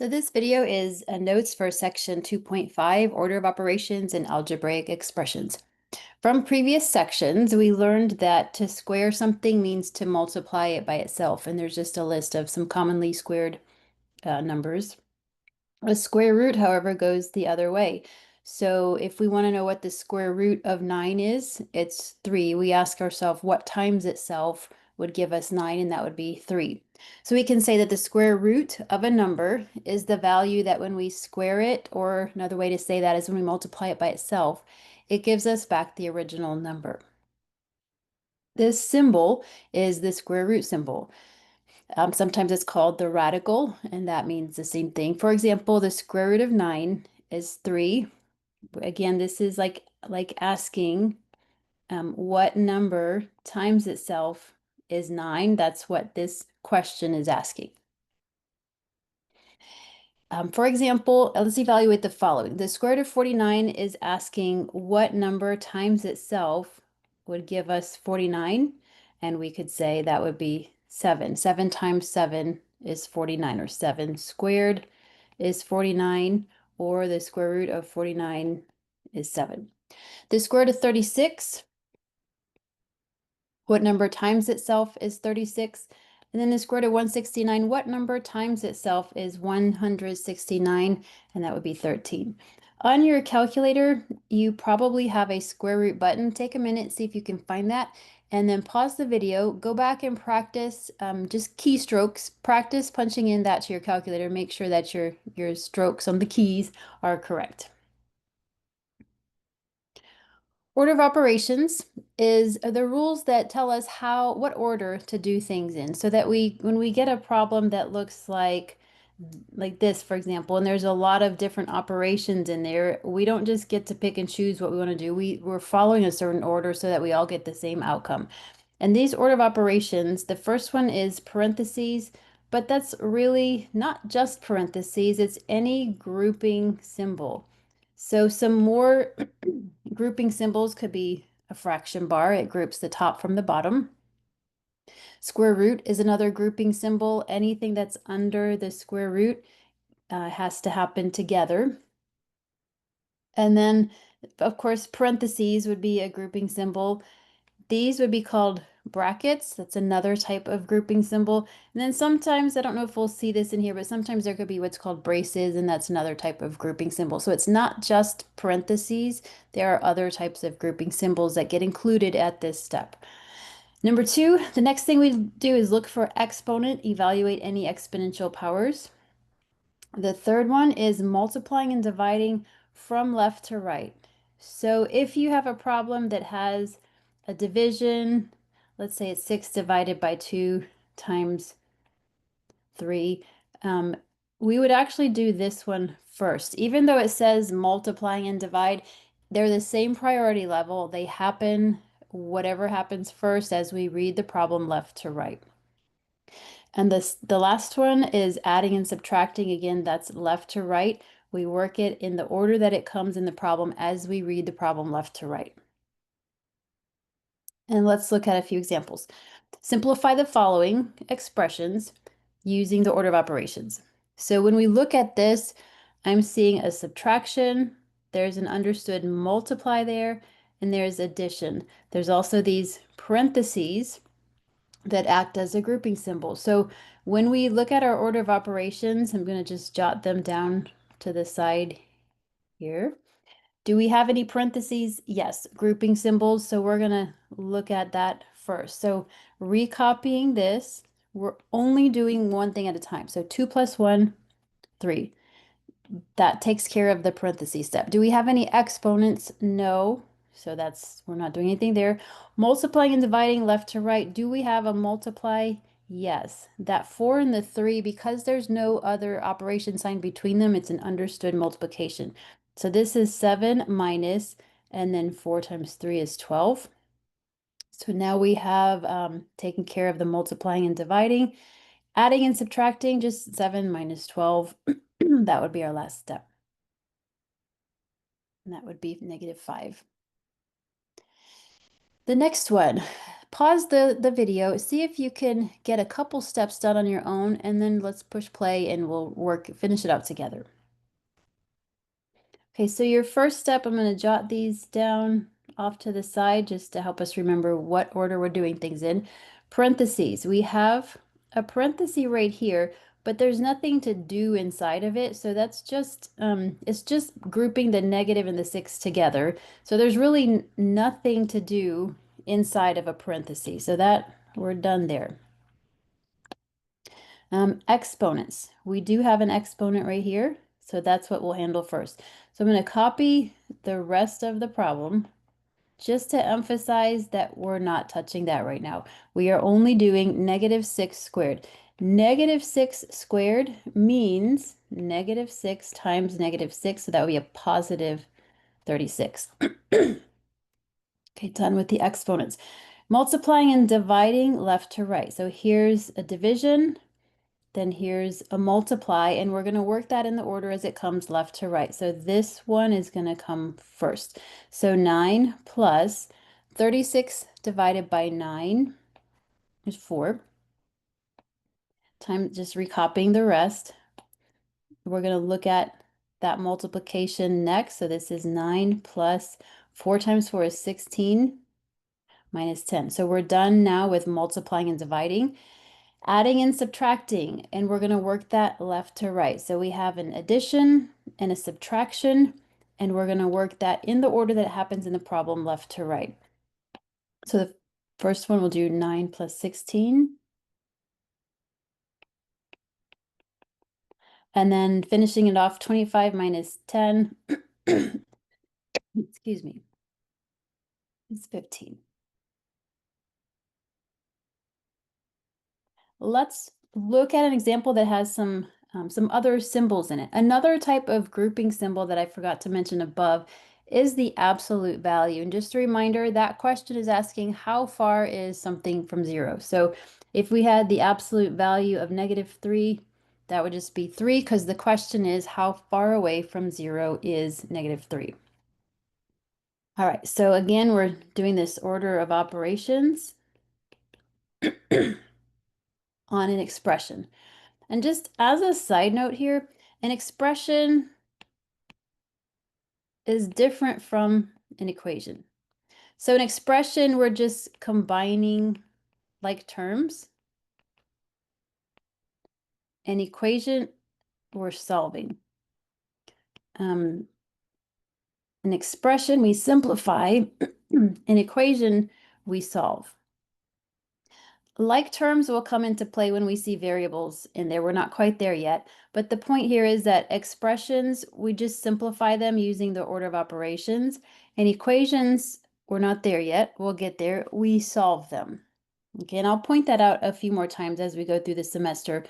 So this video is notes for section 2.5, order of operations and algebraic expressions. From previous sections, we learned that to square something means to multiply it by itself, and there's just a list of some commonly squared numbers. A square root, however, goes the other way. So if we want to know what the square root of 9 is, it's 3. We ask ourselves what times itself would give us 9, and that would be 3. So we can say that the square root of a number is the value that when we square it, or another way to say that is when we multiply it by itself, it gives us back the original number. This symbol is the square root symbol. Sometimes it's called the radical, and that means the same thing. For example, the square root of 9 is 3. Again, this is like asking what number times itself is 9. That's what this question is asking. For example, let's evaluate the following. The square root of 49 is asking what number times itself would give us 49. And we could say that would be 7. 7 times 7 is 49, or 7 squared is 49, or the square root of 49 is 7. The square root of 36, what number times itself is 36? And then the square root of 169, what number times itself is 169? And that would be 13. On your calculator, you probably have a square root button. Take a minute, see if you can find that, and then pause the video, go back and practice just keystrokes. Practice punching in that to your calculator. Make sure that your strokes on the keys are correct. Order of operations is the rules that tell us what order to do things in, so that when we get a problem that looks like this, for example, and there's a lot of different operations in there, we don't just get to pick and choose what we want to do. We're following a certain order so that we all get the same outcome. And these order of operations, the first one is parentheses, but that's really not just parentheses, it's any grouping symbol. So some more grouping symbols could be a fraction bar. It groups the top from the bottom. Square root is another grouping symbol. Anything that's under the square root has to happen together. And then, of course, parentheses would be a grouping symbol. These would be called brackets. That's another type of grouping symbol. And then sometimes, I don't know if we'll see this in here, but sometimes there could be what's called braces, and that's another type of grouping symbol. So it's not just parentheses. There are other types of grouping symbols that get included at this step. Number 2, the next thing we do is look for exponent, evaluate any exponential powers. The third one is multiplying and dividing from left to right. So if you have a problem that has a division, let's say it's 6 divided by 2 times 3, we would actually do this one first. Even though it says multiplying and divide, they're the same priority level. They happen, whatever happens first as we read the problem left to right. And the last one is adding and subtracting. Again, that's left to right. We work it in the order that it comes in the problem as we read the problem left to right. And let's look at a few examples. Simplify the following expressions using the order of operations. So when we look at this, I'm seeing a subtraction, there's an understood multiply there, and there's addition. There's also these parentheses that act as a grouping symbol. So when we look at our order of operations, I'm going to just jot them down to the side here. Do we have any parentheses? Yes, grouping symbols. So we're going to look at that first. So recopying this, we're only doing one thing at a time. So 2 plus 1, 3. That takes care of the parentheses step. Do we have any exponents? No. So we're not doing anything there. Multiplying and dividing left to right. Do we have a multiply? Yes. That 4 and the 3, because there's no other operation sign between them, it's an understood multiplication. So this is 7 minus, and then 4 times 3 is 12. So now we have taken care of the multiplying and dividing. Adding and subtracting, just 7 minus 12. That would be our last step. And that would be -5. The next one, pause the video, see if you can get a couple steps done on your own, and then let's push play and we'll finish it out together. Okay, so your first step, I'm going to jot these down off to the side just to help us remember what order we're doing things in. Parentheses, we have a parenthesis right here, but there's nothing to do inside of it. So that's just, it's just grouping the negative and the 6 together. So there's really nothing to do inside of a parenthesis. So that we're done there. Exponents. We do have an exponent right here, so that's what we'll handle first. So I'm going to copy the rest of the problem just to emphasize that we're not touching that right now. We are only doing negative 6 squared. Negative 6 squared means negative 6 times negative 6, so that would be a positive 36. Okay, done with the exponents. Multiplying and dividing left to right. So here's a division. Then here's a multiply, and we're going to work that in the order as it comes left to right. So this one is going to come first. So 9 plus 36 divided by 9 is 4. Time just recopying the rest. We're going to look at that multiplication next. So this is 9 plus 4 times 4 is 16 minus 10. So we're done now with multiplying and dividing. Adding and subtracting, and we're going to work that left to right. So we have an addition and a subtraction, and we're going to work that in the order that it happens in the problem, left to right. So the first one we'll do 9 plus 16. And then finishing it off, 25 minus 10, excuse me, it's 15. Let's look at an example that has some other symbols in it. Another type of grouping symbol that I forgot to mention above is the absolute value. And just a reminder, that question is asking how far is something from 0. So if we had the absolute value of negative 3, that would just be 3, because the question is how far away from 0 is negative 3. All right, so again, we're doing this order of operations on an expression. And just as a side note here, an expression is different from an equation. So an expression, we're just combining like terms. An equation, we're solving. An expression, we simplify. An equation, we solve. Like terms will come into play when we see variables in there. We're not quite there yet, but the point here is that expressions, we just simplify them using the order of operations, and equations, we're not there yet. We'll get there. We solve them. Okay, and I'll point that out a few more times as we go through the semester,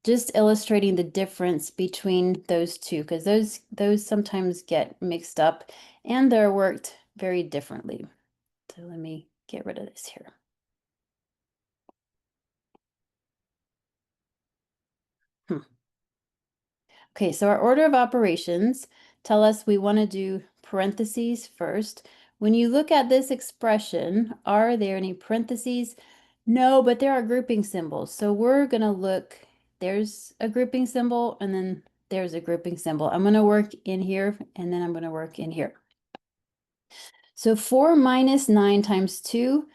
just illustrating the difference between those two, because those sometimes get mixed up and they're worked very differently. So let me get rid of this here. Okay, so our order of operations tell us we want to do parentheses first. When you look at this expression, are there any parentheses? No, but there are grouping symbols. So we're going to look, there's a grouping symbol, and then there's a grouping symbol. I'm going to work in here, and then I'm going to work in here. So 4 minus 9 times 2,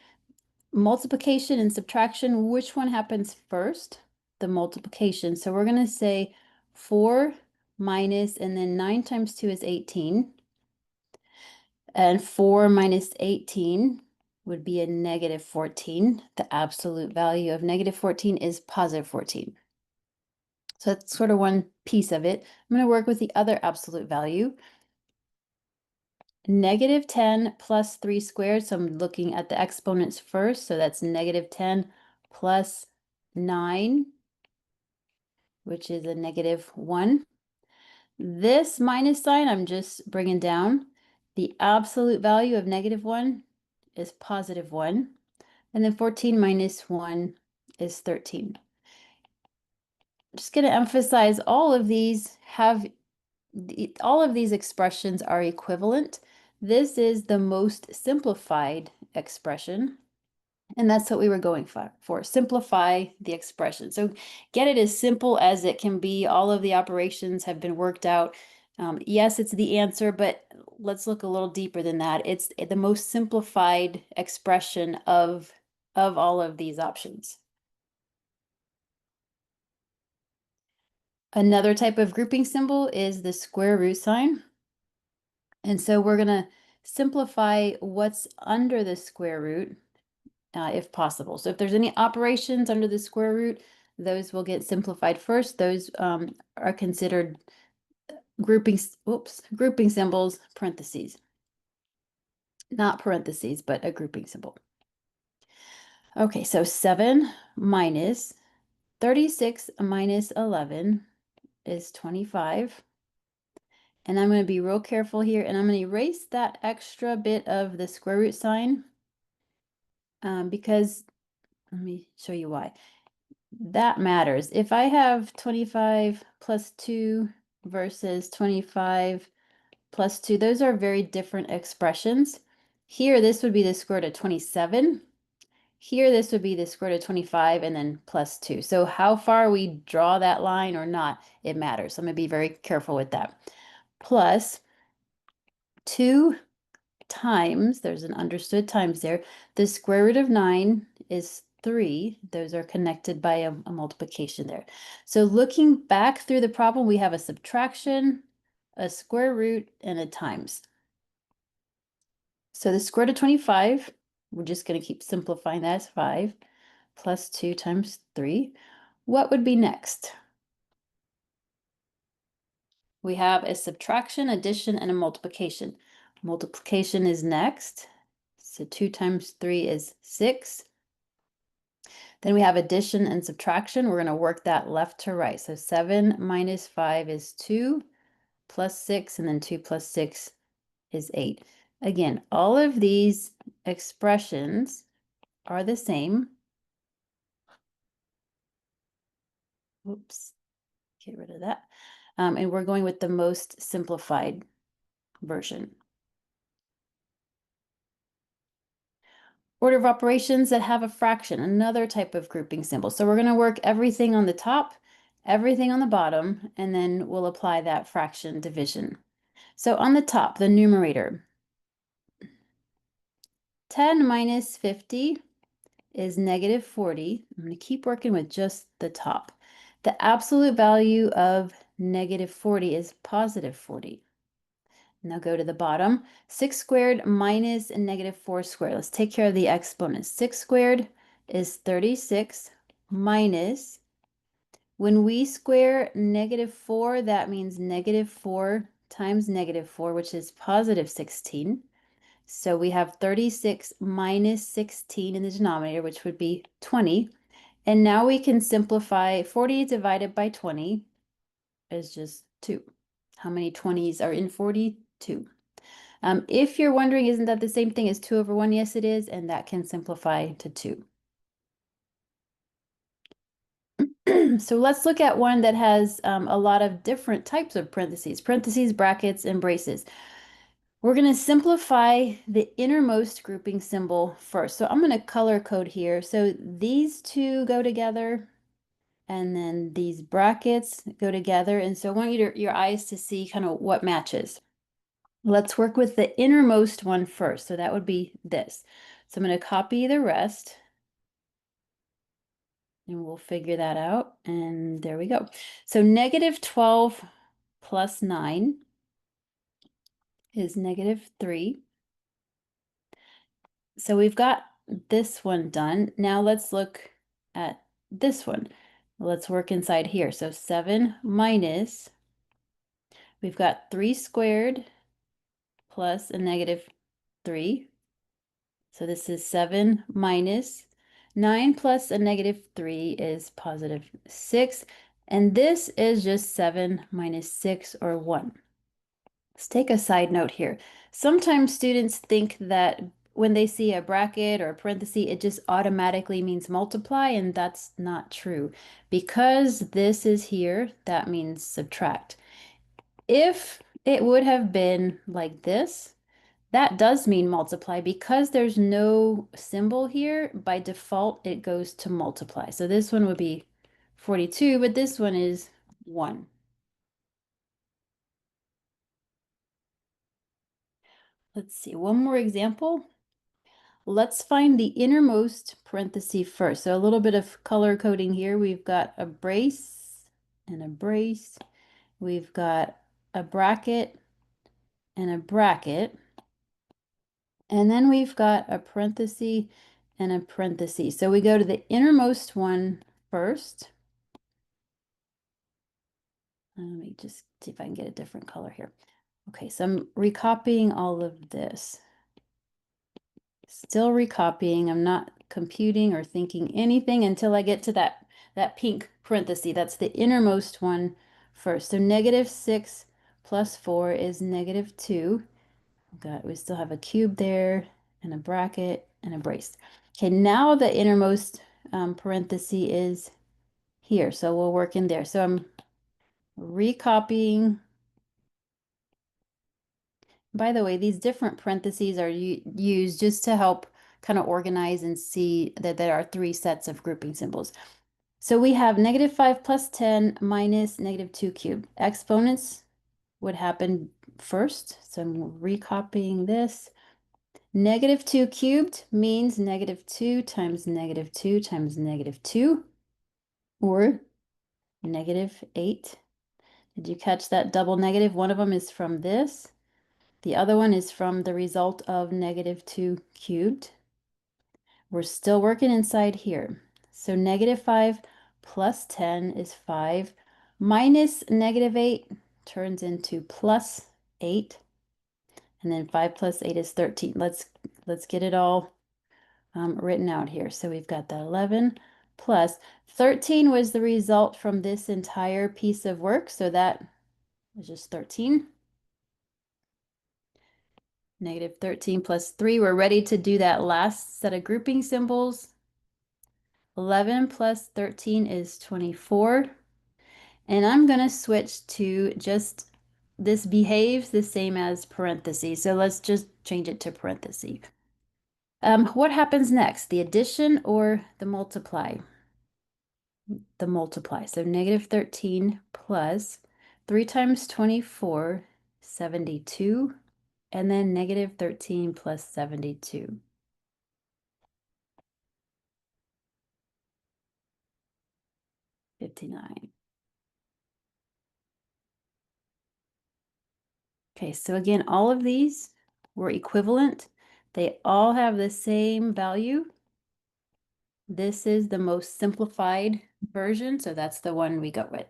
multiplication and subtraction, which one happens first? The multiplication. So we're going to say 4 minus, and then 9 times 2 is 18. And 4 minus 18 would be a negative 14. The absolute value of negative 14 is positive 14. So that's sort of one piece of it. I'm going to work with the other absolute value. Negative 10 plus 3 squared. So I'm looking at the exponents first. So that's negative 10 plus 9, which is a negative 1. This minus sign, I'm just bringing down. The absolute value of negative 1 is positive 1. And then 14 minus 1 is 13. I'm just going to emphasize all of these expressions are equivalent. This is the most simplified expression. And that's what we were going for. Simplify the expression. So get it as simple as it can be. All of the operations have been worked out. Yes, it's the answer, but let's look a little deeper than that. It's the most simplified expression of all of these options. Another type of grouping symbol is the square root sign. And so we're going to simplify what's under the square root if possible. So if there's any operations under the square root, those will get simplified first. Those are considered grouping symbols, parentheses. Not parentheses, but a grouping symbol. Okay, so 7 minus 36 minus 11 is 25. And I'm going to be real careful here, and I'm going to erase that extra bit of the square root sign because, let me show you why. That matters. If I have 25 plus 2 versus 25 plus 2, those are very different expressions. Here, this would be the square root of 27. Here, this would be the square root of 25 and then plus 2. So how far we draw that line or not, it matters. So I'm going to be very careful with that. Plus 2 times, there's an understood times there, the square root of 9 is 3. Those are connected by a multiplication there. So looking back through the problem, we have a subtraction, a square root, and a times. So the square root of 25, we're just going to keep simplifying that as 5, plus 2 times 3. What would be next? We have a subtraction, addition, and a multiplication. Multiplication is next. So 2 times 3 is 6. Then we have addition and subtraction. We're going to work that left to right. So 7 minus 5 is 2 plus 6, and then 2 plus 6 is 8. Again, all of these expressions are the same. Whoops, get rid of that. And we're going with the most simplified version. Order of operations that have a fraction, another type of grouping symbol. So we're going to work everything on the top, everything on the bottom, and then we'll apply that fraction division. So on the top, the numerator, 10 minus 50 is negative 40. I'm going to keep working with just the top. The absolute value of negative 40 is positive 40. Now go to the bottom. 6 squared minus negative 4 squared. Let's take care of the exponents. 6 squared is 36 minus, when we square negative 4, that means negative 4 times negative 4, which is positive 16. So we have 36 minus 16 in the denominator, which would be 20. And now we can simplify 40 divided by 20 is just 2. How many 20s are in 40? 2. If you're wondering, isn't that the same thing as 2 over 1? Yes, it is, and that can simplify to 2. So let's look at one that has a lot of different types of parentheses, brackets, and braces. We're going to simplify the innermost grouping symbol first. So I'm going to color code here. So these two go together, and then these brackets go together. And so I want your eyes to see kind of what matches. Let's work with the innermost one first. So that would be this. So I'm going to copy the rest, and we'll figure that out. And there we go. So negative 12 plus 9 is negative 3. So we've got this one done. Now let's look at this one. Let's work inside here. So 7 minus, we've got 3 squared plus a negative 3. So this is 7 minus 9 plus a negative 3 is positive 6. And this is just 7 minus 6, or 1. Let's take a side note here. Sometimes students think that when they see a bracket or a parenthesis, it just automatically means multiply, and that's not true. Because this is here, that means subtract. If it would have been like this, That does mean multiply because there's no symbol here. By default, it goes to multiply. So this one would be 42, but this one is 1. Let's see, one more example. Let's find the innermost parenthesis first. So a little bit of color coding here. We've got a brace and a brace. We've got a bracket and a bracket. And then we've got a parenthesis and a parenthesis. So we go to the innermost one first. Let me just see if I can get a different color here. Okay, so I'm recopying all of this. Still recopying. I'm not computing or thinking anything until I get to that pink parenthesis. That's the innermost one first. So -6 plus 4 is -2. We still have a cube there and a bracket and a brace. Okay, now the innermost parenthesis is here. So we'll work in there. So I'm recopying. By the way, these different parentheses are used just to help kind of organize and see that there are 3 sets of grouping symbols. So we have -5 plus 10 minus -2 cubed. Exponents would happen first. So I'm recopying this. -2 cubed means -2 times -2 times -2, or -8. Did you catch that double negative? One of them is from this. The other one is from the result of -2 cubed. We're still working inside here. So -5 plus 10 is 5. Minus -8 turns into plus 8. And then 5 plus 8 is 13. Let's get it all written out here. So we've got the 11 plus 13 was the result from this entire piece of work. So that was just 13. -13 plus 3. We're ready to do that last set of grouping symbols. 11 plus 13 is 24. And I'm going to switch to just, this behaves the same as parentheses. So let's just change it to parentheses. What happens next? The addition or the multiply? The multiply. So -13 plus 3 times 24, 72. And then -13 plus 72. 59. Okay, so again, all of these were equivalent. They all have the same value. This is the most simplified version, so that's the one we go with.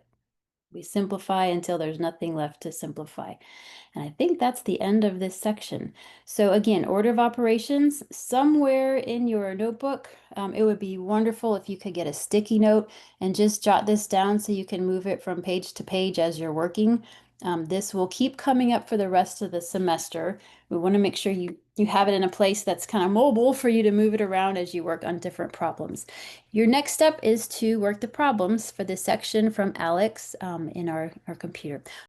We simplify until there's nothing left to simplify. And I think that's the end of this section. So again, order of operations, somewhere in your notebook, it would be wonderful if you could get a sticky note and just jot this down so you can move it from page to page as you're working. This will keep coming up for the rest of the semester. We want to make sure you have it in a place that's kind of mobile for you to move it around as you work on different problems. Your next step is to work the problems for this section from Alex in our computer.